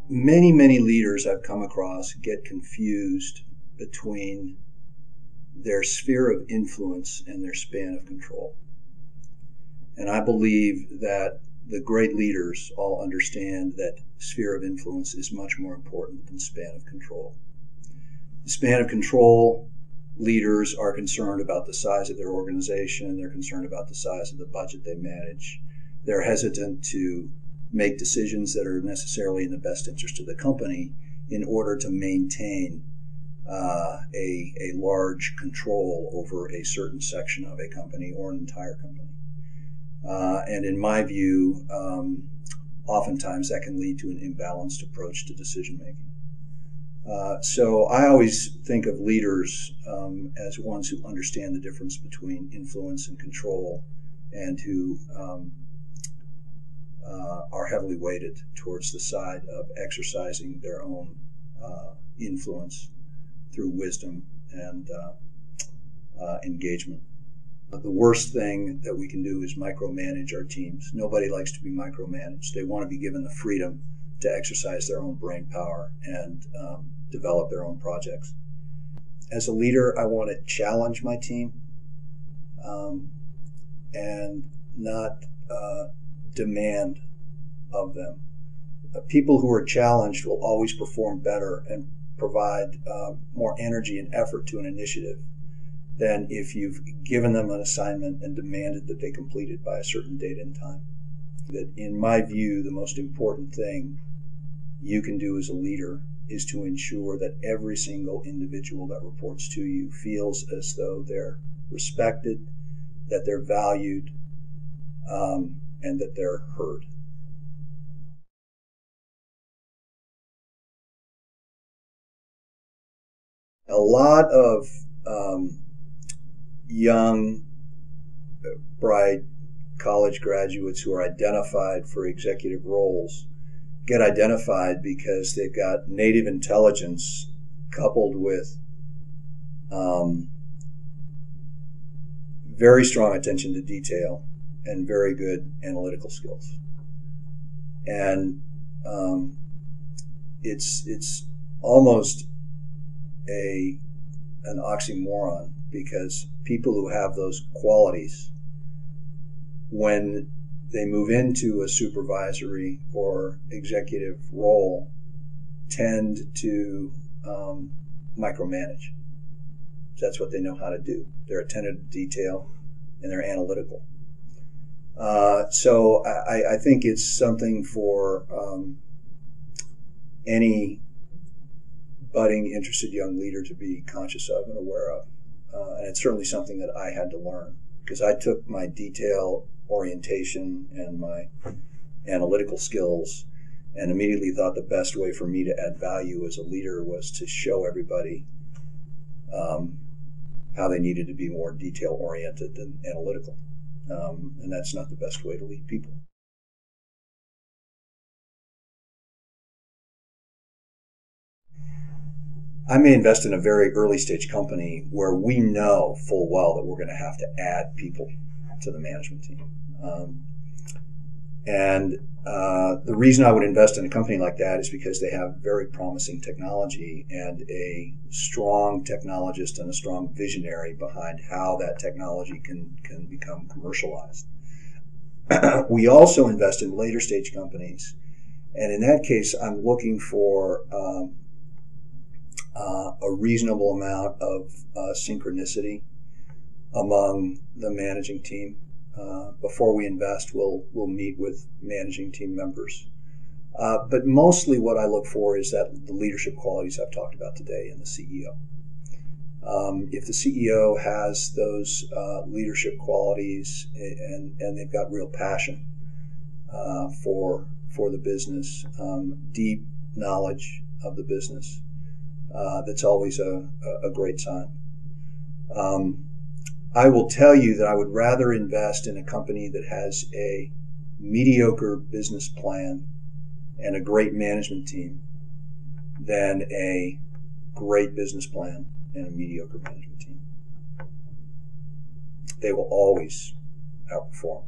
Many leaders I've come across get confused between their sphere of influence and their span of control. And I believe that the great leaders all understand that sphere of influence is much more important than span of control. The span of control leaders are concerned about the size of their organization. They're concerned about the size of the budget they manage. They're hesitant to make decisions that are necessarily in the best interest of the company in order to maintain a large control over a certain section of a company or an entire company. And in my view, oftentimes that can lead to an imbalanced approach to decision making. So I always think of leaders as ones who understand the difference between influence and control, and who are heavily weighted towards the side of exercising their own influence through wisdom and engagement. The worst thing that we can do is micromanage our teams. Nobody likes to be micromanaged. They want to be given the freedom to exercise their own brain power and develop their own projects. As a leader, I want to challenge my team and not demand of them. People who are challenged will always perform better and provide more energy and effort to an initiative than if you've given them an assignment and demanded that they complete it by a certain date and time. That, in my view, the most important thing you can do as a leader is to ensure that every single individual that reports to you feels as though they're respected, that they're valued, and that they're heard. A lot of young, bright college graduates who are identified for executive roles get identified because they've got native intelligence coupled with very strong attention to detail and very good analytical skills. And it's almost an oxymoron, because people who have those qualities, when they move into a supervisory or executive role, tend to micromanage. That's what they know how to do. They're attentive to detail and they're analytical. So I think it's something for any budding, interested young leader to be conscious of and aware of. And it's certainly something that I had to learn, because I took my detail orientation and my analytical skills and immediately thought the best way for me to add value as a leader was to show everybody how they needed to be more detail oriented than analytical. And that's not the best way to lead people. I may invest in a very early stage company where we know full well that we're going to have to add people to the management team. The reason I would invest in a company like that is because they have very promising technology and a strong technologist and a strong visionary behind how that technology can become commercialized. We also invest in later stage companies, and in that case, I'm looking for a reasonable amount of synchronicity among the managing team. Before we invest, we'll meet with managing team members. But mostly what I look for is that the leadership qualities I've talked about today in the CEO. If the CEO has those leadership qualities and they've got real passion for the business, deep knowledge of the business, that's always a great sign. I will tell you that I would rather invest in a company that has a mediocre business plan and a great management team than a great business plan and a mediocre management team. They will always outperform.